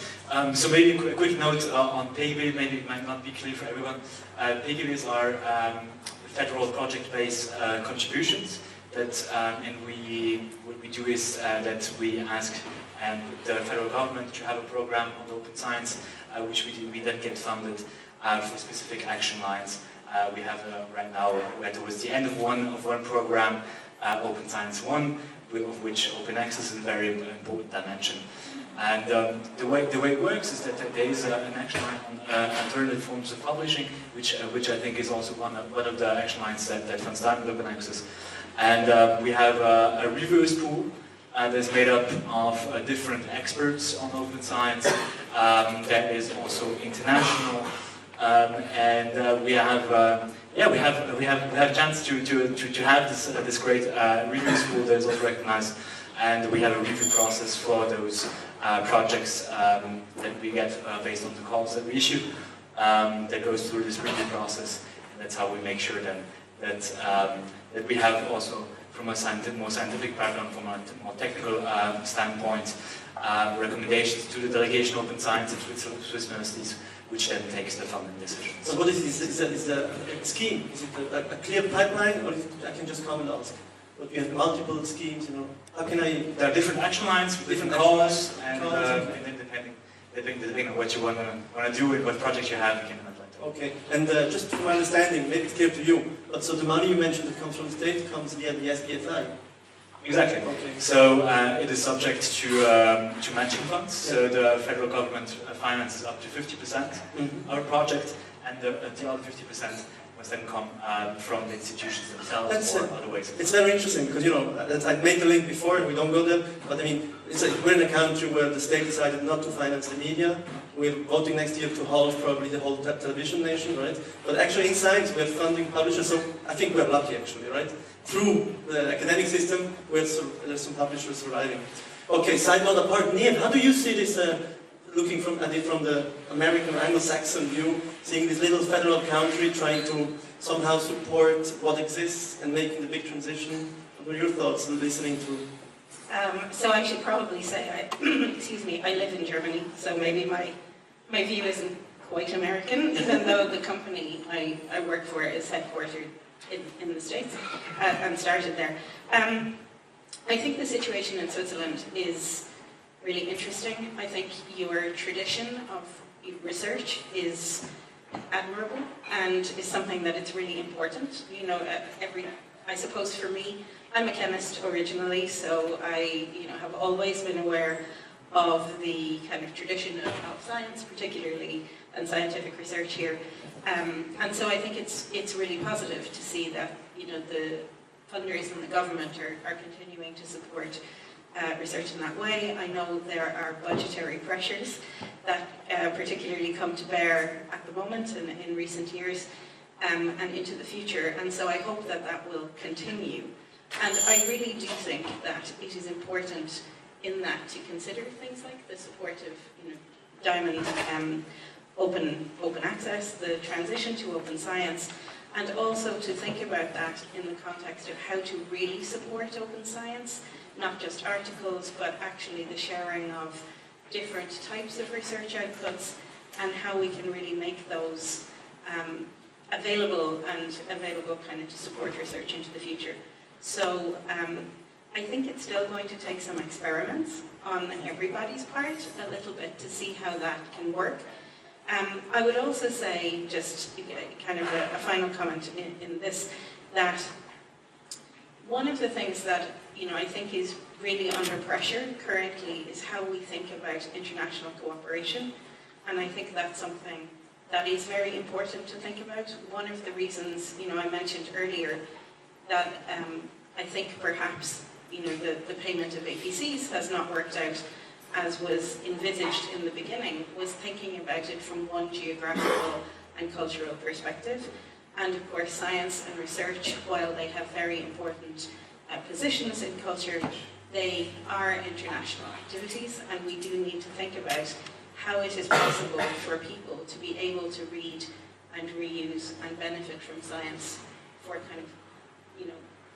B: So maybe a quick note on pay grid, maybe it might not be clear for everyone. Pay grids are federal project-based contributions that, and what we do is that we ask the federal government to have a program on open science, which we then get funded for specific action lines. We have right now, we're towards the end of one program, Open Science 1, of which open access is a very important dimension. And the way it works is that there is an action line on alternative forms of publishing, which I think is also one of the action lines that funds down open access. And we have a reviewers pool that's made up of different experts on open science. That is also international, and we have a chance to have this great reviewers pool that is also recognized, and we have a review process for those projects that we get based on the calls that we issue, that goes through this review process, and that's how we make sure then that we have also from a more scientific background, from a more technical standpoint, recommendations to the delegation Open Science at Swiss universities, which then takes the funding decision.
A: So what is this? Is it a scheme? Is it a clear pipeline, or is it, I can just come and ask? But we have multiple schemes, How can I?
B: There are different action lines with different calls, and then depending on what you want to do and what project you have, you can apply to.
A: Okay, and just from my understanding, maybe it's clear to you, but so the money you mentioned that comes from the state comes via the SPFI.
B: Exactly. Okay. So it is subject to matching funds. So the federal government finances up to 50% our project, and the other 50% must then come from the institutions themselves or other ways.
A: It's very interesting because I made the link before and we don't go there, but I mean we're in a country where the state decided not to finance the media. We're voting next year to halt probably the whole television nation, right? But actually in science we're funding publishers, so I think we're lucky actually, right? Through the academic system, there's some publishers surviving. Okay, side note apart, Neil, how do you see this, looking from the American Anglo-Saxon view, seeing this little federal country trying to somehow support what exists and making the big transition? What are your thoughts on listening to?
C: So I should probably say, excuse me, I live in Germany, so maybe my view isn't quite American, even though the company I work for is headquartered in the States and started there. I think the situation in Switzerland is really interesting. I think your tradition of research is admirable and is something that it's really important. I suppose for me, I'm a chemist originally, so I have always been aware of the kind of tradition of science, particularly, and scientific research here. And so I think it's really positive to see that the funders and the government are continuing to support research in that way. I know there are budgetary pressures that particularly come to bear at the moment and in recent years and into the future, and so I hope that will continue. And I really do think that it is important in that to consider things like the support of Diamond open access, the transition to open science, and also to think about that in the context of how to really support open science, not just articles, but actually the sharing of different types of research outputs and how we can really make those available kind of to support research into the future. So I think it's still going to take some experiments on everybody's part a little bit to see how that can work. I would also say, just kind of a final comment in this, that one of the things that I think is really under pressure currently is how we think about international cooperation. And I think that's something that is very important to think about. One of the reasons, I mentioned earlier that I think perhaps, the payment of APCs has not worked out as was envisaged in the beginning, was thinking about it from one geographical and cultural perspective. And of course, science and research, while they have very important positions in culture, they are international activities, and we do need to think about how it is possible for people to be able to read and reuse and benefit from science for kind of,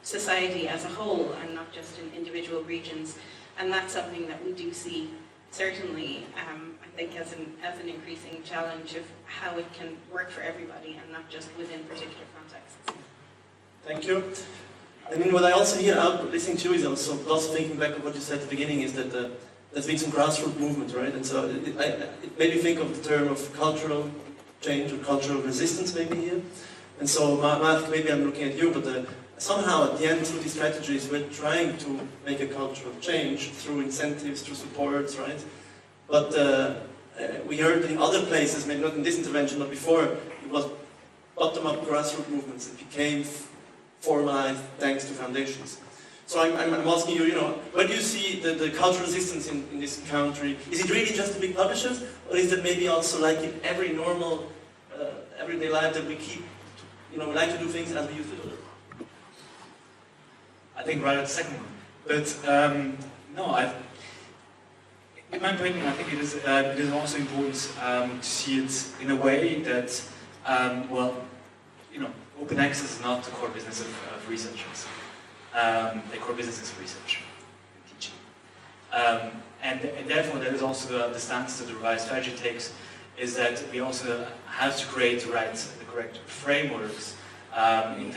C: society as a whole and not just in individual regions. And that's something that we do see, certainly, I think, as an increasing challenge of how it can work for everybody and not just within particular contexts.
A: Thank you. I mean, what I also hear out listening to is also thinking back of what you said at the beginning is that there's been some grassroots movement, right? And so it made me think of the term of cultural change or cultural resistance maybe here. And so, Mark, maybe I'm looking at you, but somehow at the end through these strategies we're trying to make a cultural change through incentives, through supports, right? But we heard in other places, maybe not in this intervention, but before, it was bottom-up grassroots movements. It became formalized thanks to foundations. So I'm asking you, where do you see the cultural resistance in this country? Is it really just the big publishers, or is it maybe also like in every normal, everyday life that we keep, we like to do things as we used to do them?
B: I think right at the second one. But no, in my opinion, I think it is also important to see it in a way that, open access is not the core business of researchers. The core business is research and teaching. And therefore, that is also the stance that the revised strategy takes, is that we also have to create the correct frameworks in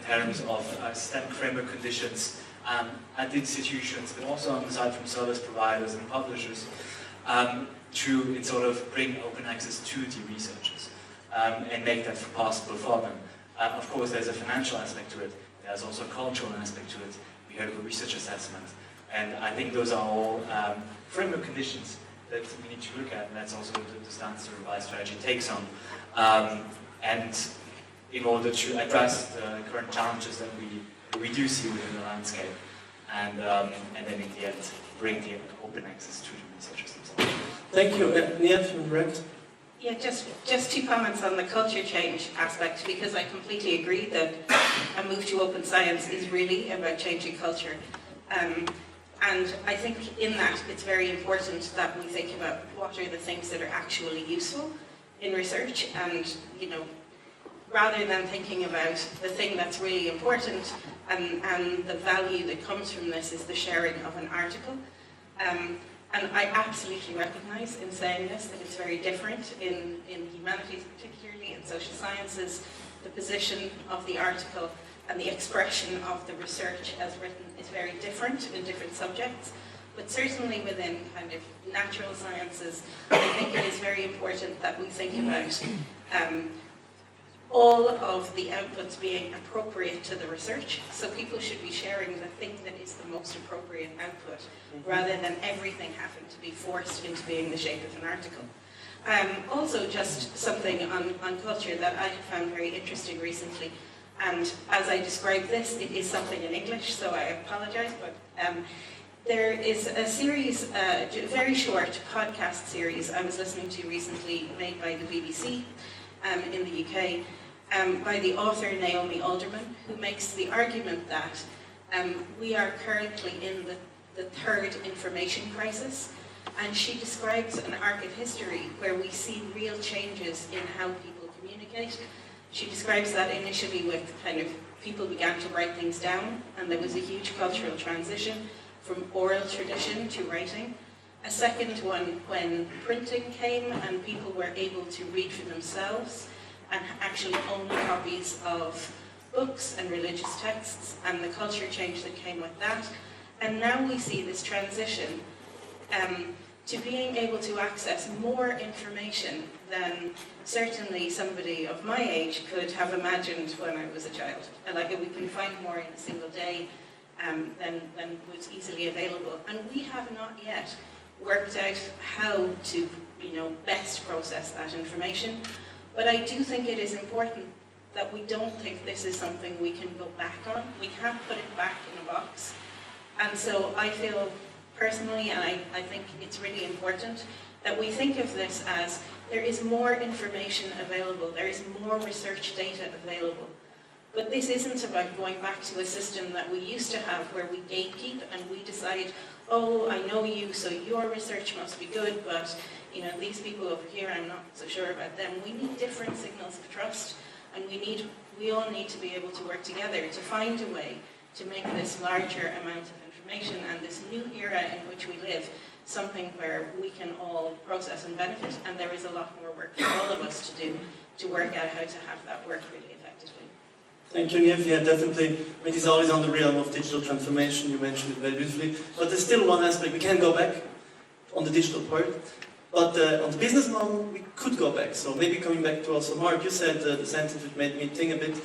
B: terms of systemic framework conditions at the institutions, but also on the side from service providers and publishers, to sort of bring open access to the researchers and make that possible for them. Of course, there's a financial aspect to it. There's also a cultural aspect to it. We heard of a research assessment, and I think those are all framework conditions that we need to look at, and that's also the stance the revised strategy takes on. And in order to address the current challenges that we do see within the landscape, and then in the end bring the open access to the researchers themselves.
A: Thank you. Niamh, you direct?
C: Yeah, just 2 comments on the culture change aspect, because I completely agree that a move to open science is really about changing culture. And I think in that it's very important that we think about what are the things that are actually useful in research, and rather than thinking about the thing that's really important and the value that comes from this is the sharing of an article. And I absolutely recognise in saying this that it's very different in humanities, particularly in social sciences. The position of the article and the expression of the research as written is very different in different subjects. But certainly within kind of natural sciences, I think it is very important that we think about all of the outputs being appropriate to the research. So people should be sharing the thing that is the most appropriate output, rather than everything having to be forced into being the shape of an article. Also, just something on culture that I have found very interesting recently, and as I describe this, it is something in English, so I apologize, but there is a series, a very short podcast series I was listening to recently, made by the BBC in the UK, by the author Naomi Alderman, who makes the argument that we are currently in the third information crisis, and she describes an arc of history where we see real changes in how people communicate. She describes that initially with kind of people began to write things down, and there was a huge cultural transition from oral tradition to writing. A second one when printing came and people were able to read for themselves and actually own copies of books and religious texts, and the culture change that came with that. And now we see this transition to being able to access more information than certainly somebody of my age could have imagined when I was a child. And like, we can find more in a single day. than was easily available. And we have not yet worked out how to, best process that information. But I do think it is important that we don't think this is something we can go back on. We can't put it back in a box. And so I feel personally, and I think it's really important, that we think of this as there is more information available, there is more research data available. But this isn't about going back to a system that we used to have where we gatekeep and we decide, oh, I know you, so your research must be good, but these people over here, I'm not so sure about them. We need different signals of trust, and we all need to be able to work together to find a way to make this larger amount of information and this new era in which we live something where we can all process and benefit, and there is a lot more work for all of us to do to work out how to have that work really effectively.
A: Thank you, Niamh. Yeah, definitely. It is always on the realm of digital transformation. You mentioned it very beautifully. But there's still one aspect. We can go back on the digital part. But on the business model, we could go back. So maybe coming back to also Mark, you said the sentence which made me think a bit,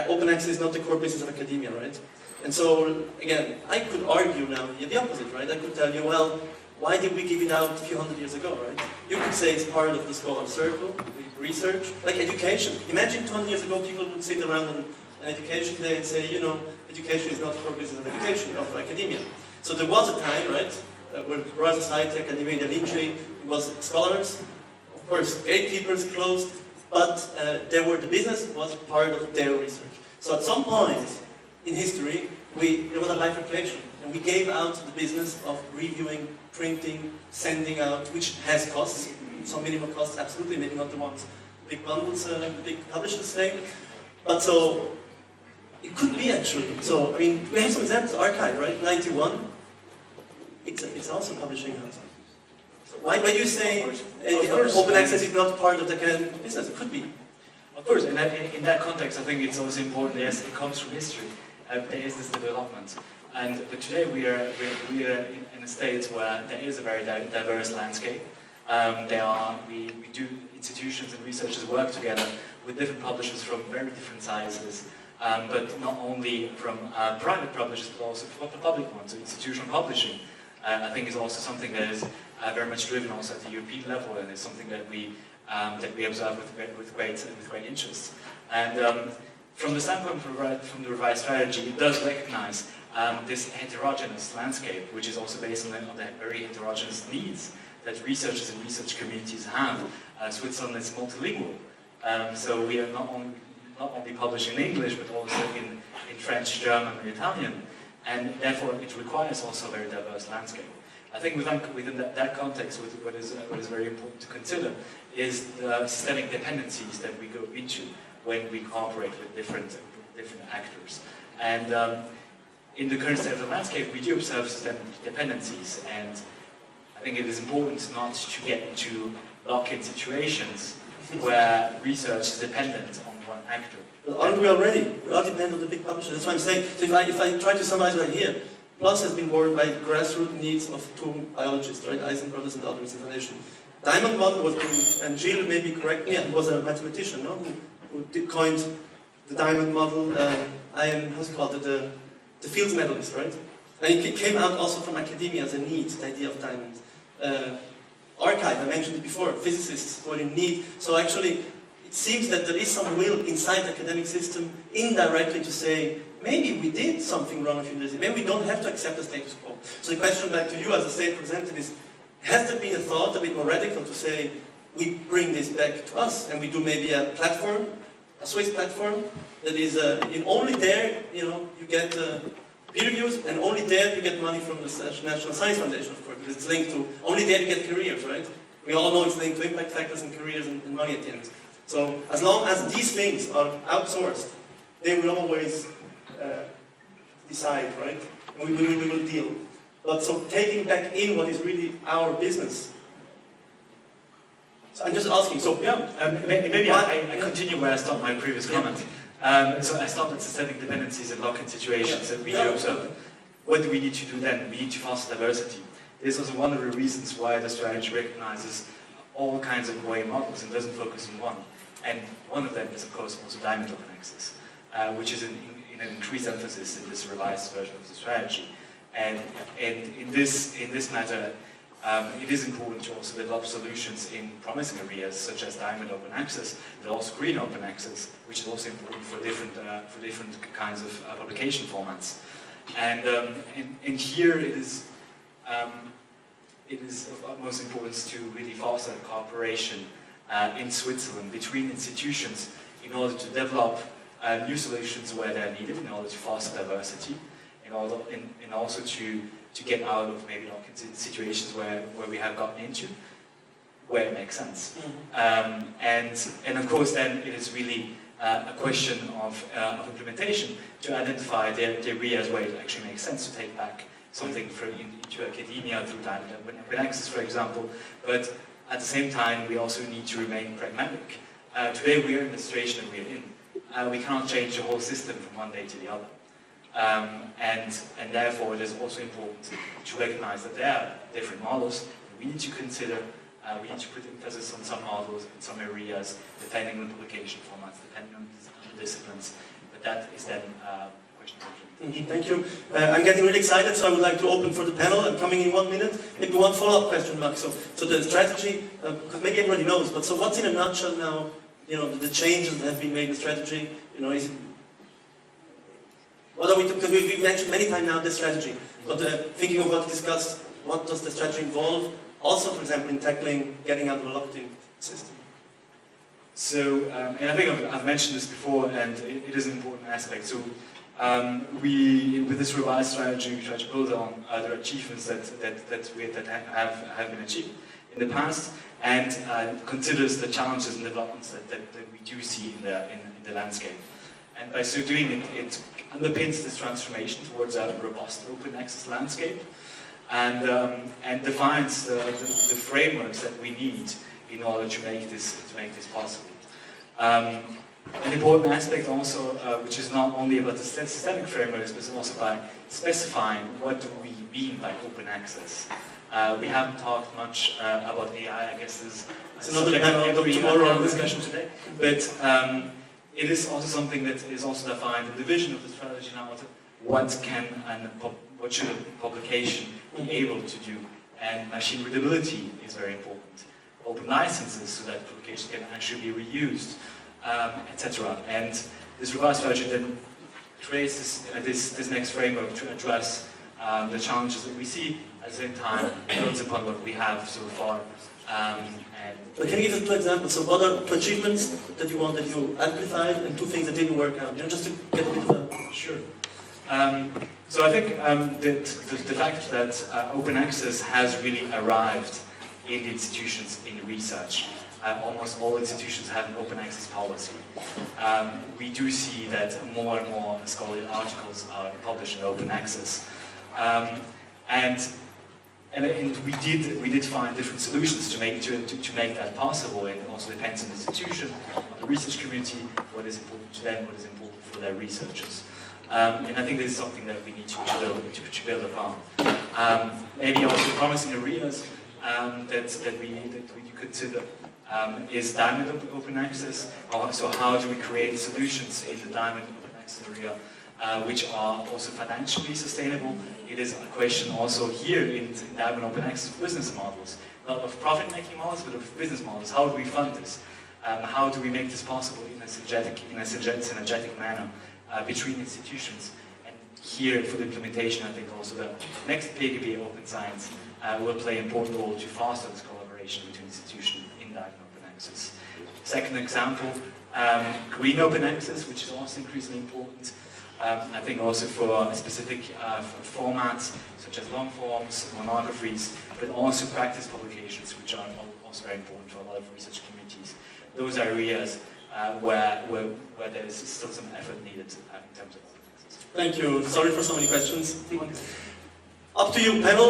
A: open access is not the core business of academia, right? And so, again, I could argue now the opposite, right? I could tell you, well, why did we give it out a few hundred years ago, right? You could say it's part of the scholar circle, research, like education. Imagine 200 years ago people would sit around an education day and say, education is not the core business of education, of academia. So there was a time, right, where Royal Society, Académiques, it was scholars, of course, gatekeepers closed, but the business was part of their research. So at some point in history, there was a bifurcation, and we gave out the business of reviewing, printing, sending out, which has costs, some minimal costs, absolutely, maybe not the ones big bundles, big publishers say, but so it could be actually. So I mean, we have some examples. Archive, right? 91. It's also publishing house. So why do you say open access is not part of the academic business? It could be.
B: Of course, in that context, I think it's also important. Yes, it comes from history. There is this development, but today we are in a state where there is a very diverse landscape. We do institutions and researchers work together with different publishers from very different sizes, but not only from private publishers, but also from public ones. So institutional publishing, I think, is also something that is very much driven also at the European level, and it's something that we observe with great interest. And from the standpoint from the revised strategy, it does recognize this heterogeneous landscape, which is also based on the very heterogeneous needs that researchers and research communities have. Switzerland is multilingual, so we are not only publishing in English, but also in French, German, and Italian, and therefore it requires also a very diverse landscape. I think within that context, what is very important to consider is the systemic dependencies that we go into when we cooperate with different actors. And in the current state of the landscape, we do observe systemic dependencies, and I think it is important not to get into lock-in situations where research is dependent on one actor.
A: Well, aren't we already? We are dependent on the big publishers. That's what I'm saying. So if I try to summarize right here, PLOS has been born by grassroots needs of two biologists, right? Eisen brothers and others in foundation. Diamond model was, and Gilles maybe correct me, was a mathematician, no? Who coined the diamond model. How's it called? The Fields medalist, right? And it came out also from academia as a need, the idea of diamonds. Archive, I mentioned it before, physicists were in need. So actually, it seems that there is some will inside the academic system indirectly to say, maybe we did something wrong a few years ago. Maybe we don't have to accept the status quo. So the question back to you as a state representative is, has there been a thought a bit more radical to say, we bring this back to us and we do maybe a platform, a Swiss platform, that is only there, you get peer reviews, and only there you get money from the National Science Foundation, of course, because it's linked to, only there you get careers, right? We all know it's linked to impact factors and careers and money at the end. So as long as these things are outsourced, they will always decide, right? And we will deal. But so taking back in what is really our business. So I'm just asking, so
B: yeah, maybe I continue where I stopped my previous comment. So I stopped at systemic dependencies and lock-in situations that we do observe. What do we need to do then? We need to foster diversity. This is also one of the reasons why the strategy recognizes all kinds of way models and doesn't focus on one. And one of them is, of course, also diamond open access, which is in an increased emphasis in this revised version of the strategy. And in this matter, it is important to also develop solutions in promising areas such as diamond open access, but also green open access, which is also important for different kinds of publication formats. And here it is of utmost importance to really foster cooperation in Switzerland between institutions in order to develop new solutions where they're needed, in order to foster diversity, and also to get out of maybe situations where we have gotten into, where it makes sense. And of course then it is really a question of implementation to identify the areas where it actually makes sense to take back something into academia through diamond open access, for example. But at the same time, we also need to remain pragmatic. Today we are in the situation that we are in. We cannot change the whole system from one day to the other. And therefore it is also important to recognize that there are different models that we need to consider. We need to put emphasis on some models in some areas, depending on the publication formats, depending on the disciplines. But that is then a question of implementation.
A: Thank you. I'm getting really excited, so I would like to open for the panel. I'm coming in 1 minute. Maybe one follow-up question, Max. So the strategy, because maybe everybody knows, but so what's in a nutshell now? You know, the changes that have been made in strategy. You know, what are we? Because we've mentioned many times now this strategy, but thinking of what to discuss, what does the strategy involve? Also, for example, in tackling getting out of a locked-in system.
B: So, and I think I've mentioned this before, and it is an important aspect. So, with this revised strategy, we try to build on other achievements that have been achieved in the past, and considers the challenges and developments that we do see in the landscape. And by so doing, it underpins this transformation towards a robust open access landscape, and defines the frameworks that we need in order to make this possible. An important aspect also, which is not only about the systemic frameworks, but also by specifying what do we mean by open access. We haven't talked much about AI. I guess there's another panel tomorrow discussion today, but it is also something that is also defined in the vision of the strategy now. What should a publication be able to do? And machine readability is very important. Open licenses so that publications can actually be reused, etc. And this revised strategy then creates this next framework to address the challenges that we see. At the same time, builds upon what we have so far.
A: But can you give us 2 examples? So what are 2 achievements that you amplified, and 2 things that didn't work out? You know, just to get a bit of a...
B: Sure. So I think the fact that open access has really arrived in the institutions in research. Almost all institutions have an open access policy. We do see that more and more scholarly articles are published in open access. And we did find different solutions to make that possible. It also depends on the institution, on the research community, what is important to them, what is important for their researchers. And I think this is something that we need to build upon. Maybe also promising areas that we consider is diamond open access. So how do we create solutions in the diamond open access area which are also financially sustainable? It is a question also here in diamond open access of business models, not of profit-making models, but of business models. How do we fund this? How do we make this possible in a synergetic manner between institutions? And here, for the implementation, I think also the next PHEP Open Science will play an important role to foster this collaboration between institutions in diamond open access. Second example, green open access, which is also increasingly important. I think also for specific formats such as long forms, monographies, but also practice publications, which are also very important for a lot of research communities. Those are areas where there is still some effort needed in terms of open access.
A: Thank you. Sorry for so many questions. Up to you, panel.